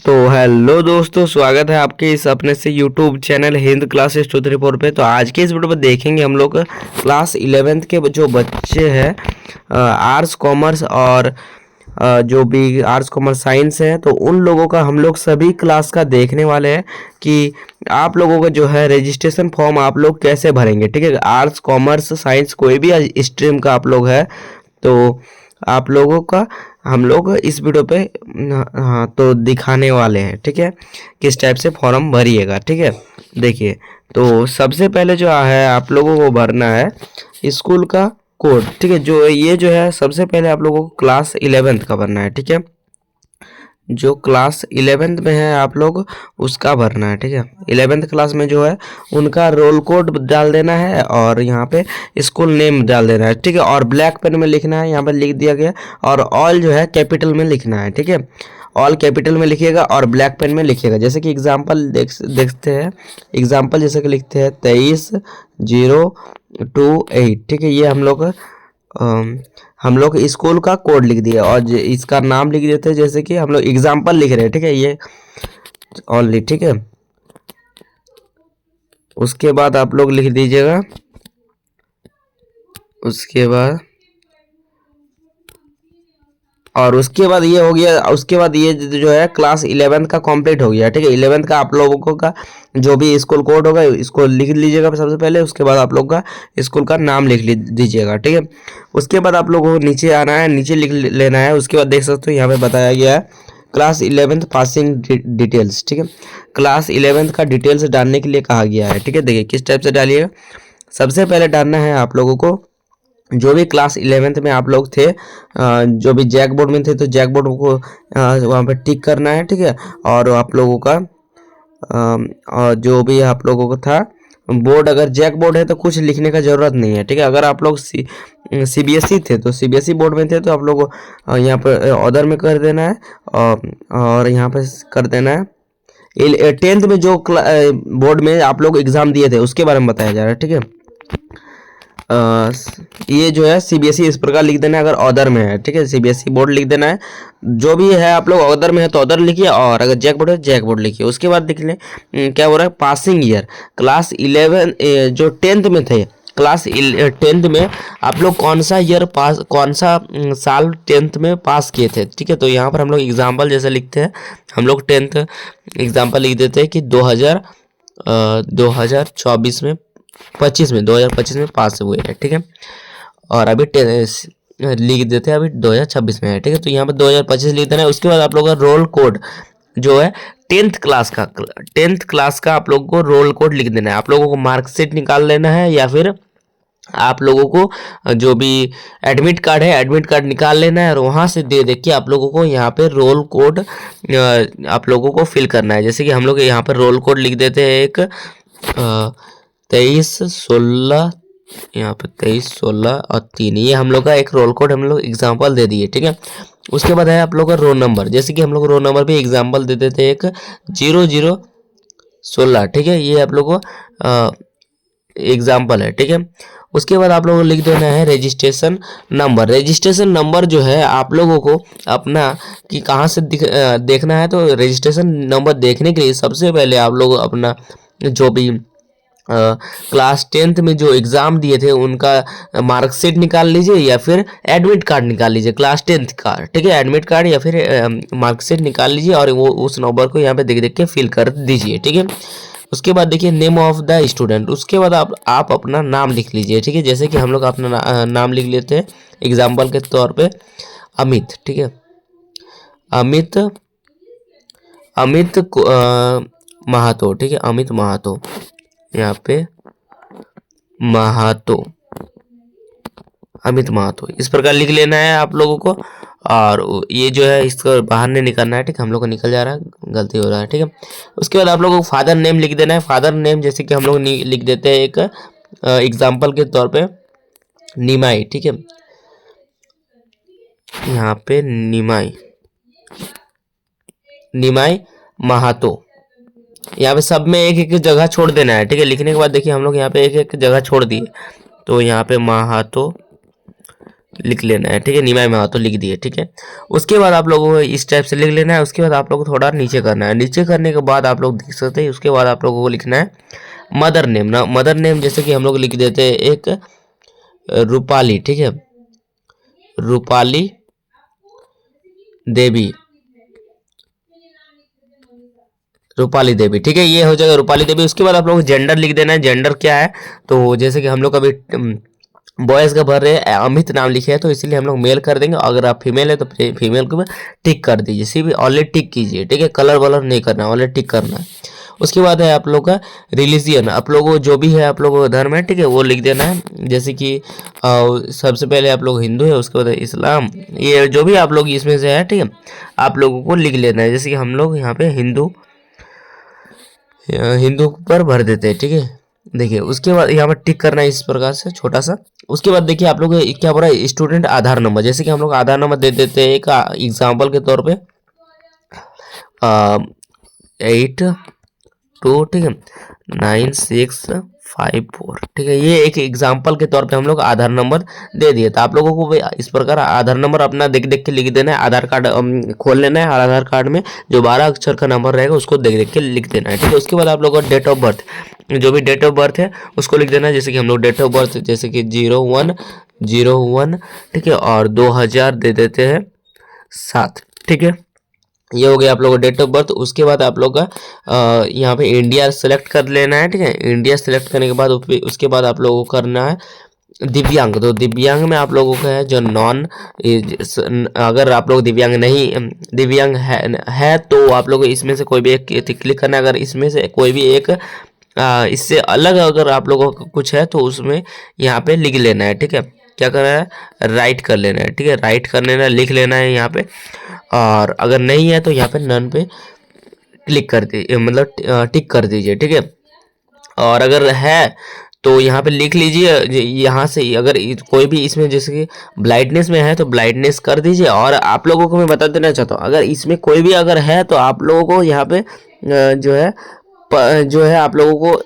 तो हेलो दोस्तों, स्वागत है आपके इस अपने से यूट्यूब चैनल हिंद क्लासेस 234 पे। तो आज के इस वीडियो में देखेंगे हम लोग क्लास 11th के जो बच्चे हैं, आर्ट्स कॉमर्स और जो भी आर्ट्स कॉमर्स साइंस है, तो उन लोगों का हम लोग सभी क्लास का देखने वाले हैं कि आप लोगों का जो है रजिस्ट्रेशन फॉर्म आप लोग कैसे भरेंगे। ठीक है, आर्ट्स कॉमर्स साइंस कोई भी स्ट्रीम का आप लोग है तो आप लोगों का हम लोग इस वीडियो पे हाँ तो दिखाने वाले हैं। ठीक है, किस टाइप से फॉर्म भरिएगा। ठीक है, देखिए तो सबसे पहले जो है आप लोगों को भरना है स्कूल का कोड। ठीक है, जो ये जो है सबसे पहले आप लोगों को क्लास 11th का भरना है। ठीक है, जो क्लास 11th में है आप लोग उसका भरना है। ठीक है, 11th क्लास में जो है उनका रोल कोड डाल देना है और यहाँ पे स्कूल नेम डाल देना है। ठीक है, और ब्लैक पेन में लिखना है, यहाँ पर लिख दिया गया। और ऑल जो है कैपिटल में लिखना है। ठीक है, ऑल कैपिटल में लिखिएगा और ब्लैक पेन में लिखिएगा। जैसे कि एग्जाम्पल देखते हैं, एग्जाम्पल जैसे कि लिखते हैं 23-028। ठीक है, ये हम लोग स्कूल का कोड लिख दिया और इसका नाम लिख देते हैं, जैसे कि हम लोग एग्जाम्पल लिख रहे हैं। ठीक है, ये ओनली। ठीक है, उसके बाद आप लोग लिख दीजिएगा, उसके बाद उसके बाद ये हो गया। उसके बाद ये जो है क्लास 11th का कंप्लीट हो गया। ठीक है, 11th का आप लोगों का जो भी स्कूल कोड होगा इसको लिख लीजिएगा सबसे पहले। उसके बाद आप लोग का स्कूल का नाम लिख दीजिएगा। ठीक है, उसके बाद आप लोगों को नीचे आना है, नीचे लिख लेना है। उसके बाद देख सकते हो यहाँ पे बताया गया है क्लास 11th पासिंग डिटेल्स। ठीक है, क्लास 11th का डिटेल्स डालने के लिए कहा गया है। ठीक है, देखिए किस टाइप से डालिएगा। सबसे पहले डालना है आप लोगों को जो भी क्लास 11th में आप लोग थे, जो भी जैक बोर्ड में थे तो जैक बोर्ड को वहाँ पे टिक करना है। ठीक है, और आप लोगों का और जो भी आप लोगों को था बोर्ड, अगर जैक बोर्ड है तो कुछ लिखने का ज़रूरत नहीं है। ठीक है, अगर आप लोग सीबीएसई थे तो सीबीएसई बोर्ड में थे तो आप लोग यहाँ पर ऑर्डर में कर देना है और यहाँ पर कर देना है 10th में जो बोर्ड में आप लोग एग्ज़ाम दिए थे उसके बारे में बताया जा रहा है। ठीक है, ये जो है सीबीएसई इस प्रकार लिख देना है अगर ऑर्डर में है। ठीक है, सीबीएसई बोर्ड लिख देना है। जो भी है आप लोग ऑर्डर में है तो ऑर्डर लिखिए, और अगर जैक बोर्ड है जैक बोर्ड लिखिए। उसके बाद देख लें क्या हो रहा है, पासिंग ईयर क्लास 11 जो 10th में थे, क्लास 10th में आप लोग कौन सा ईयर पास, कौन सा साल 10th में पास किए थे। ठीक है, तो यहाँ पर हम लोग एग्जाम्पल जैसे लिखते हैं, हम लोग 10th एग्जाम्पल लिख देते हैं कि 2024 में 2025 में पास हुए हैं। ठीक है, और अभी लिख देते हैं अभी 2026 में है। ठीक है, तो यहाँ पर 2025 लिख देना है। उसके बाद आप लोगों का रोल कोड जो है 10th क्लास का आप लोगों को रोल कोड लिख देना है। आप लोगों को मार्कशीट निकाल लेना है या फिर आप लोगों को जो भी एडमिट कार्ड है एडमिट कार्ड निकाल लेना है और वहाँ से दे के आप लोगों को यहाँ पे रोल कोड आप लोगों को फिल करना है। जैसे कि हम लोग यहाँ पर रोल कोड लिख देते हैं एक 23-16, यहाँ पे 23-16 और 3, ये हम लोग का एक रोल कोड हम लोग एग्जाम्पल दे दिए। ठीक है, उसके बाद है आप लोग का रोल नंबर। जैसे कि हम लोग रोल नंबर भी एग्जाम्पल दे देते हैं एक 0016। ठीक है, ये आप लोग को एग्जाम्पल है। ठीक है, उसके बाद आप लोगों को लिख देना है रजिस्ट्रेशन नंबर। रजिस्ट्रेशन नंबर जो है आप लोगों को अपना कि कहाँ से देखना है, तो रजिस्ट्रेशन नंबर देखने के लिए सबसे पहले आप लोग अपना जो भी क्लास 10th में जो एग्ज़ाम दिए थे उनका मार्कशीट निकाल लीजिए या फिर एडमिट कार्ड निकाल लीजिए क्लास 10th का। ठीक है, एडमिट कार्ड या फिर मार्कशीट निकाल लीजिए और वो उस नंबर को यहाँ पे देख के फिल कर दीजिए। ठीक है, उसके बाद देखिए नेम ऑफ द स्टूडेंट। उसके बाद आप अपना नाम लिख लीजिए। ठीक है, जैसे कि हम लोग अपना नाम लिख लेते हैं एग्जाम्पल के तौर पर अमित। ठीक है, अमित महातो। ठीक है, अमित महातो, यहाँ पे अमित महातो इस प्रकार लिख लेना है आप लोगों को। और ये जो है इसको बाहर नहीं निकलना है। ठीक है, हम लोग को निकल जा रहा है, गलती हो रहा है। ठीक है, उसके बाद आप लोगों को फादर नेम लिख देना है। फादर नेम जैसे कि हम लोग लिख देते हैं एक एग्जाम्पल के तौर पे निमाई। ठीक है, यहाँ पे निमाई महातो, यहाँ पे सब में एक एक जगह छोड़ देना है। ठीक है, लिखने के बाद देखिए हम लोग यहाँ पे एक एक जगह छोड़ दिए, तो यहाँ पे महातो लिख लेना है, ठीक है। निमाई महातो लिख दिए, ठीक है। उसके बाद आप लोगों को इस टाइप से लिख लेना है। उसके बाद आप लोगों को थोड़ा नीचे करना है। नीचे करने के बाद आप लोग देख सकते हैं, उसके बाद आप लोगों को लिखना है मदर नेम ना। मदर नेम जैसे कि हम लोग लिख देते हैं एक रूपाली, ठीक है, रूपाली देवी, रूपाली देवी, ठीक है। ये हो जाएगा रूपाली देवी। उसके बाद आप लोग जेंडर लिख देना है। जेंडर क्या है, तो जैसे कि हम लोग अभी बॉयज़ का भर रहे हैं, अमित नाम लिखे हैं, तो इसलिए हम लोग मेल कर देंगे। अगर आप फीमेल है तो फीमेल को टिक कर दीजिए, सिर्फ ऑनली टिक कीजिए, ठीक है। कलर वलर नहीं करना, ऑनली टिक करना है। उसके बाद है आप लोग का रिलीजियन, आप लोगों को जो भी है आप लोगों का धर्म है, ठीक है, वो लिख देना है। जैसे कि सबसे पहले आप लोग हिंदू है, उसके बाद इस्लाम, ये जो भी आप लोग इसमें से है, ठीक है, आप लोगों को लिख लेना है। जैसे कि हम लोग यहाँ पे हिंदू पर भर देते हैं, ठीक है। देखिए उसके बाद यहाँ पर टिक करना है इस प्रकार से छोटा सा। उसके बाद देखिए आप लोग क्या बोला, स्टूडेंट आधार नंबर, जैसे कि हम लोग आधार नंबर दे देते हैं एक एग्जाम्पल के तौर पे 82, ठीक है, 9654, ठीक है। ये एक एग्जाम्पल के तौर पे हम लोग आधार नंबर दे दिए। तो आप लोगों को भी इस प्रकार आधार नंबर अपना देख देख के लिख देना है। आधार कार्ड खोल लेना है और आधार कार्ड में जो 12 अक्षर का नंबर रहेगा उसको देख देख के लिख देना है, ठीक है। उसके बाद आप लोगों का डेट ऑफ बर्थ, जो भी डेट ऑफ बर्थ है उसको लिख देना है। जैसे कि हम लोग डेट ऑफ बर्थ जैसे कि 0101, ठीक है, और 2000 दे देते हैं 7, ठीक है। ये हो गया आप लोगों का डेट ऑफ बर्थ। उसके बाद आप लोग का यहाँ पे इंडिया सेलेक्ट कर लेना है, ठीक है। इंडिया सेलेक्ट करने के बाद उसके बाद आप लोगों को करना है दिव्यांग। तो दिव्यांग में आप लोगों का है जो नॉन, अगर आप लोग दिव्यांग है तो आप लोग इसमें से कोई भी एक क्लिक करना है। अगर इसमें से कोई भी एक इससे अलग अगर आप लोगों का कुछ है तो उसमें यहाँ पे लिख लेना है, ठीक है। क्या करना है, राइट कर लेना है, ठीक है, राइट कर लेना है, लिख लेना है यहाँ पे। और अगर नहीं है तो यहाँ पे नन पे क्लिक कर दीजिए, मतलब टिक कर दीजिए, ठीक है। और अगर है तो यहाँ पे लिख लीजिए। यहाँ से अगर कोई भी इसमें जैसे कि ब्लाइटनेस में है तो ब्लाइटनेस कर दीजिए। और आप लोगों को मैं बता देना चाहता हूँ, अगर इसमें कोई भी अगर है तो आप लोगों को यहाँ पे जो है आप लोगों को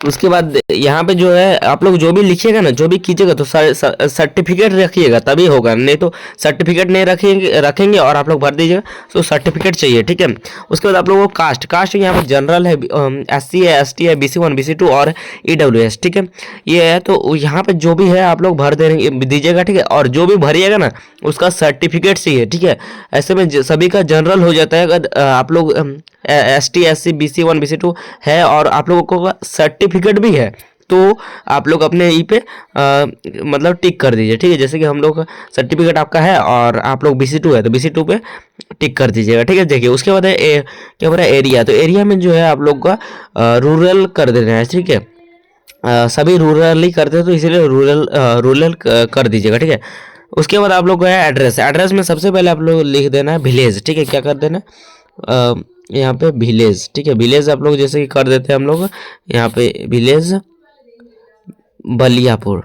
उसके बाद यहाँ पे जो है आप लोग जो भी लिखिएगा ना, जो भी कीजिएगा तो सर्टिफिकेट रखिएगा तभी होगा, नहीं तो सर्टिफिकेट नहीं रखेंगे और आप लोग भर दीजिएगा तो सर्टिफिकेट चाहिए, ठीक है। उसके बाद आप लोगों को कास्ट यहाँ पे जनरल है, SC है, ST है, BC1 BC2 और EWS, ठीक है। ये है तो यहाँ पे जो भी है आप लोग भर दीजिएगा, ठीक है। और जो भी भरिएगा ना उसका सर्टिफिकेट चाहिए, ठीक है। ऐसे में सभी का जनरल हो जाता है। अगर आप लोग ST SC BC1 BC2 है और आप लोगों को सर्टिफिकेट भी है तो आप लोग अपने ई पे मतलब टिक कर दीजिए, ठीक है। जैसे कि हम लोग का सर्टिफिकेट आपका है और आप लोग BC2 है तो BC2 पे टिक कर दीजिएगा, ठीक है। देखिए उसके बाद है क्या बोला एरिया, तो एरिया में जो है आप लोग का रूरल कर देना है, ठीक है। सभी रूरल ही करते हैं तो इसीलिए रूरल कर दीजिएगा, ठीक है। उसके बाद आप लोग का है एड्रेस। एड्रेस में सबसे पहले आप लोग लिख देना है विलेज, ठीक है। क्या कर देना है यहाँ पे विलेज, ठीक है। विलेज आप लोग जैसे कि कर देते हैं हम लोग यहाँ पे विलेज बलियापुर,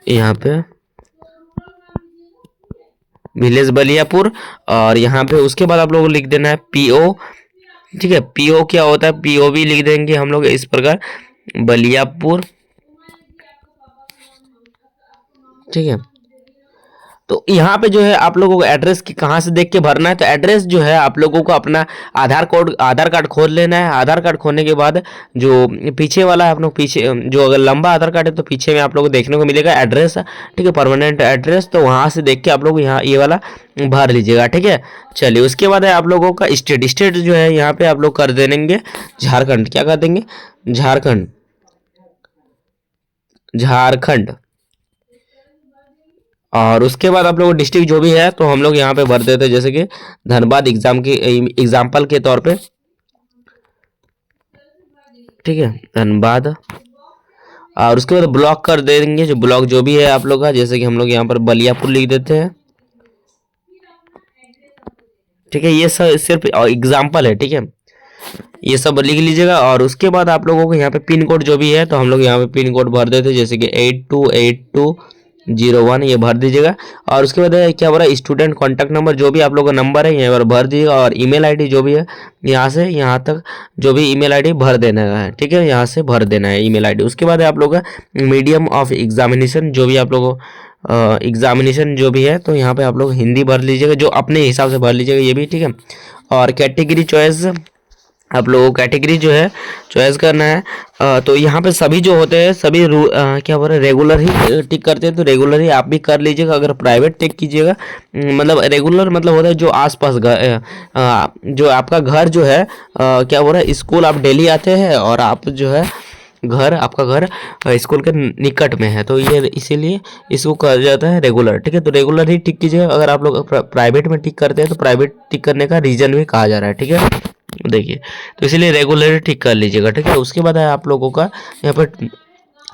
यहाँ पे विलेज बलियापुर। और यहाँ पे उसके बाद आप लोग को लिख देना है PO, ठीक है। PO क्या होता है, PO भी लिख देंगे हम लोग इस प्रकार बलियापुर, ठीक है। तो यहाँ पे जो है आप लोगों को एड्रेस की कहाँ से देख के भरना है, तो एड्रेस जो है आप लोगों को अपना आधार कार्ड खोल लेना है। आधार कार्ड खोलने के बाद जो पीछे वाला है आप लोग पीछे जो अगर लंबा आधार कार्ड है तो पीछे में आप लोग को देखने को मिलेगा एड्रेस, ठीक है, परमानेंट एड्रेस। तो वहाँ से देख के आप लोग यहाँ ये वाला भर लीजिएगा, ठीक है। चलिए उसके बाद है आप लोगों का स्टेट जो है यहाँ पे आप लोग कर देंगे झारखंड। क्या कर देंगे, झारखंड। और उसके बाद आप लोग डिस्ट्रिक्ट जो भी है तो हम लोग यहाँ पे भर देते हैं, जैसे कि धनबाद एग्जाम्पल के तौर पे, ठीक है, धनबाद। और उसके बाद ब्लॉक कर देंगे, जो ब्लॉक जो भी है आप लोग का, जैसे कि हम लोग यहाँ पर बलियापुर लिख देते हैं, ठीक है। ये सब सिर्फ एग्जाम्पल है, ठीक है, ये सब लिख लीजिएगा। और उसके बाद आप लोगों को यहाँ पे पिन कोड जो भी है तो हम लोग यहाँ पे पिन कोड भर देते हैं, जैसे कि 8282 01 ये भर दीजिएगा। और उसके बाद क्या बोल रहा है, स्टूडेंट कॉन्टैक्ट नंबर, जो भी आप लोगों का नंबर है यहाँ पर भर दीजिएगा। और ईमेल आईडी जो भी है यहाँ से यहाँ तक जो भी ईमेल आईडी भर देना है, ठीक है, यहाँ से भर देना है ईमेल आईडी। उसके बाद आप लोग का मीडियम ऑफ एग्जामिनेशन, जो भी आप लोगों एग्जामिनेशन जो भी है, तो यहाँ पे आप लोग हिंदी भर लीजिएगा, जो अपने हिसाब से भर लीजिएगा ये भी, ठीक है। और कैटेगरी चॉइस आप लोगों को कैटेगरी जो है चॉइस करना है। तो यहाँ पे सभी जो होते हैं सभी क्या बोल रहे हैं, रेगुलर ही टिक करते हैं, तो रेगुलर ही आप भी कर लीजिएगा। अगर प्राइवेट टिक कीजिएगा, मतलब रेगुलर मतलब होता है जो आसपास घर जो आपका घर जो है क्या बोल रहा है, स्कूल आप डेली आते हैं और आप जो है घर आपका घर स्कूल के निकट में है, तो ये इसीलिए इसको कहा जाता है रेगुलर, ठीक है। तो रेगुलर ही टिक कीजिएगा। अगर आप लोग प्राइवेट में टिक करते हैं तो प्राइवेट टिक करने का रीजन भी कहा जा रहा है, ठीक है, देखिए। तो इसीलिए रेगुलर ठीक कर लीजिएगा, ठीक है। उसके बाद है आप लोगों का यहाँ पर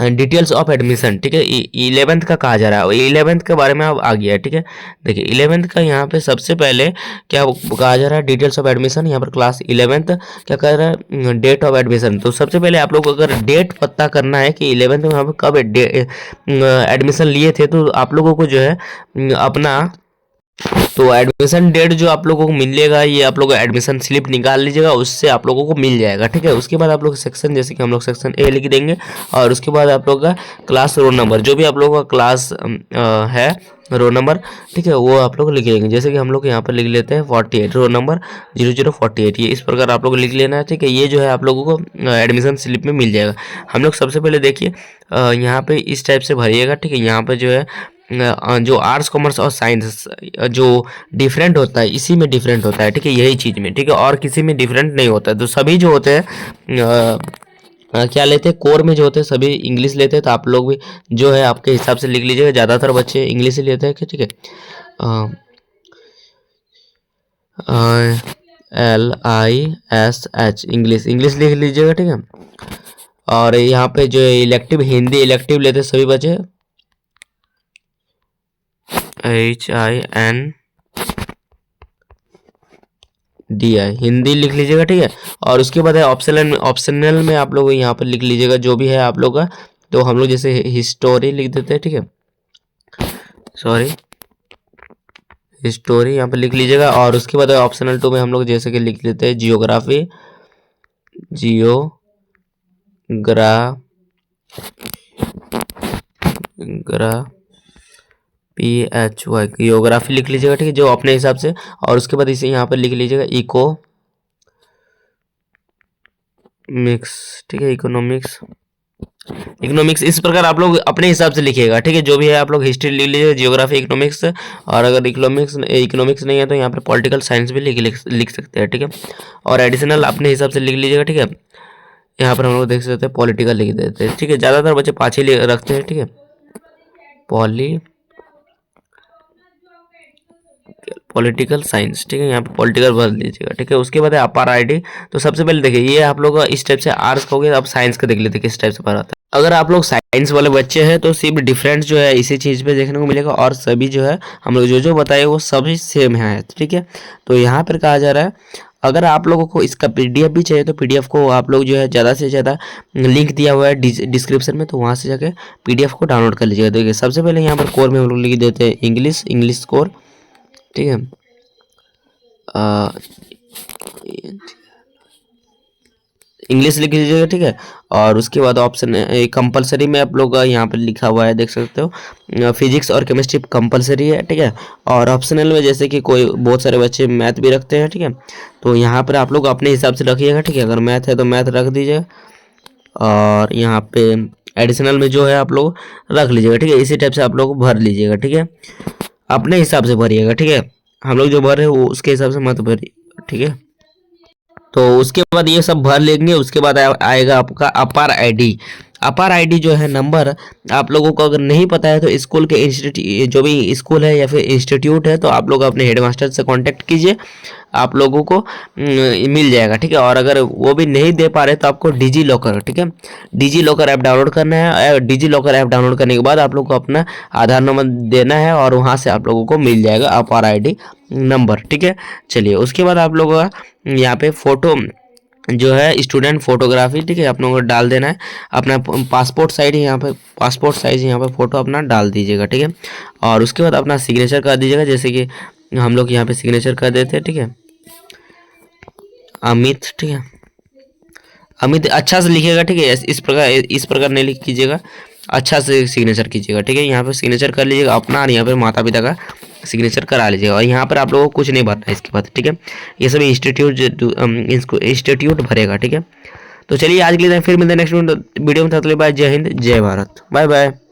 डिटेल्स ऑफ एडमिशन, ठीक है, 11th का कहा जा रहा है। 11th के बारे में अब आ गया है, ठीक है। देखिए 11th का यहाँ पे सबसे पहले क्या कहा जा रहा है, डिटेल्स ऑफ एडमिशन। यहाँ पर क्लास 11th क्या कह रहा है, डेट ऑफ एडमिशन। तो सबसे पहले आप लोग को अगर डेट पता करना है कि 11th में यहाँ पर कब एडमिशन लिए थे, तो आप लोगों को जो है अपना तो एडमिशन डेट जो आप लोगों को मिलेगा, ये आप लोग एडमिशन स्लिप निकाल लीजिएगा, उससे आप लोगों को मिल जाएगा, ठीक है। उसके बाद आप लोग सेक्शन, जैसे कि हम लोग सेक्शन ए लिख देंगे। और उसके बाद आप लोग का क्लास रोल नंबर, जो भी आप लोगों का क्लास है रोल नंबर, ठीक है, वो आप लोग लिख लेंगे। जैसे कि हम लोग यहाँ पर लिख लेते हैं 48 रोल नंबर 0048, ये इस प्रकार आप लोग लिख लेना है, ठीक है। ये जो है आप लोगों को एडमिशन स्लिप में मिल जाएगा। हम लोग सबसे पहले देखिए यहाँ पे इस टाइप से भरिएगा, ठीक है। यहाँ पे जो है जो आर्ट्स कॉमर्स और साइंस जो डिफरेंट होता है, इसी में डिफरेंट होता है, ठीक है, यही चीज़ में, ठीक है, और किसी में डिफरेंट नहीं होता है। तो सभी जो होते हैं क्या लेते हैं, कोर में जो होते हैं सभी इंग्लिश लेते हैं, तो आप लोग भी जो है आपके हिसाब से लिख लीजिएगा। ज़्यादातर बच्चे इंग्लिश ही लेते हैं, ठीक है। LISH इंग्लिश लिख लीजिएगा, ठीक है। और यहाँ पे जो इलेक्टिव हिंदी इलेक्टिव लेते हैं सभी बच्चे, HINDI हिंदी लिख लीजिएगा, ठीक है। और उसके बाद है ऑप्शनल में आप लोग यहाँ पर लिख लीजिएगा जो भी है आप लोग का। तो हम लोग जैसे हिस्टोरी लिख देते हैं, ठीक है, सॉरी हिस्टोरी यहाँ पर लिख लीजिएगा। और उसके बाद ऑप्शनल 2 में हम लोग जैसे कि लिख लेते हैं जियोग्राफी PHY जियोग्राफी लिख लीजिएगा, ठीक है, जो अपने हिसाब से। और उसके बाद इसे यहाँ पर लिख लीजिएगा इकोनॉमिक्स, ठीक है, इकोनॉमिक्स इस प्रकार आप लोग अपने हिसाब से लिखिएगा, ठीक है। जो भी है आप लोग हिस्ट्री लिख लीजिए, जियोग्राफी इकोनॉमिक्स। और अगर इकोनॉमिक्स नहीं है तो यहाँ पर पॉलिटिकल साइंस भी लिख सकते हैं, ठीक है। और एडिशनल अपने हिसाब से लिख लीजिएगा, ठीक है। यहाँ पर हम लोग देख सकते हैं पॉलिटिकल लिख देते हैं, ठीक है। ज़्यादातर बच्चे 5 ही रखते हैं, ठीक है, पॉलिटिकल साइंस, ठीक है, यहाँ पे पॉलिटिकल भर लीजिएगा, ठीक है। उसके बाद है अपार आईडी। तो सबसे पहले देखिए ये आप लोग इस टाइप से आर्ट्स का हो गया। अब साइंस का देख लेते हैं किस टाइप से भरा था। अगर आप लोग साइंस वाले बच्चे हैं तो सिर्फ डिफरेंस जो है इसी चीज़ पे देखने को मिलेगा, और सभी जो है हम लोग जो बताए वो सभी सेम है, ठीक है। तो यहाँ पर कहा जा रहा है अगर आप लोगों को इसका PDF भी चाहिए तो PDF को आप लोग जो है ज़्यादा से ज़्यादा लिंक दिया हुआ है डिस्क्रिप्शन में, तो वहाँ से जाके PDF को डाउनलोड कर लीजिएगा। देखिए सबसे पहले यहाँ पर कोर में हम लोग लिख देते हैं इंग्लिश कोर, ठीक है। इंग्लिश लिख लीजिएगा, ठीक है। और उसके बाद ऑप्शन कंपलसरी में आप लोग यहाँ पर लिखा हुआ है, देख सकते हो फिजिक्स और केमिस्ट्री कंपलसरी है, ठीक है। और ऑप्शनल में जैसे कि कोई बहुत सारे बच्चे मैथ भी रखते हैं, ठीक है, तो यहाँ पर आप लोग अपने हिसाब से रखिएगा, ठीक है। अगर मैथ है तो मैथ रख दीजिए, और यहाँ पे एडिशनल में जो है आप लोग रख लीजिएगा, ठीक है। इसी टाइप से आप लोग भर लीजिएगा, ठीक है, अपने हिसाब से भरिएगा, ठीक है। हम लोग जो भर रहे हैं वो उसके हिसाब से मत भरिए, ठीक है। तो उसके बाद ये सब भर लेंगे। उसके बाद आएगा आपका अपार आईडी जो है नंबर। आप लोगों को अगर नहीं पता है तो स्कूल के इंस्टीट्यूट जो भी स्कूल है या फिर इंस्टीट्यूट है तो आप लोग अपने हेडमास्टर से कांटेक्ट कीजिए, आप लोगों को मिल जाएगा, ठीक है। और अगर वो भी नहीं दे पा रहे तो आपको डिजी लॉकर, ठीक है, डिजी लॉकर ऐप डाउनलोड करना है। डिजी लॉकर ऐप डाउनलोड करने के बाद आप लोग को अपना आधार नंबर देना है और वहाँ से आप लोगों को मिल जाएगा अपार आईडी नंबर, ठीक है। चलिए उसके बाद आप लोग यहाँ पे फोटो जो है स्टूडेंट फोटोग्राफी, ठीक है, आप लोगों को डाल देना है। अपना पासपोर्ट साइज यहाँ पे, पासपोर्ट साइज यहाँ पे फ़ोटो अपना डाल दीजिएगा, ठीक है। और उसके बाद अपना सिग्नेचर कर दीजिएगा, जैसे कि हम लोग यहाँ पे सिग्नेचर कर देते हैं, ठीक है। अमित, ठीक है, अमित अच्छा से लिखिएगा, ठीक है, इस प्रकार नहीं लिख कीजिएगा, अच्छा से सिग्नेचर कीजिएगा, ठीक है। यहाँ पे सिग्नेचर कर लीजिएगा अपना, और यहाँ पे माता पिता का सिग्नेचर करा लीजिएगा। और यहाँ पर आप लोगों को कुछ नहीं भरना है इसके बाद, ठीक है। ये सब इंस्टीट्यूट भरेगा, ठीक है। तो चलिए आज के लिए फिर मिलते हैं नेक्स्ट वीडियो में। तब तक के लिए बाय, जय हिंद, जय भारत, बाय बाय।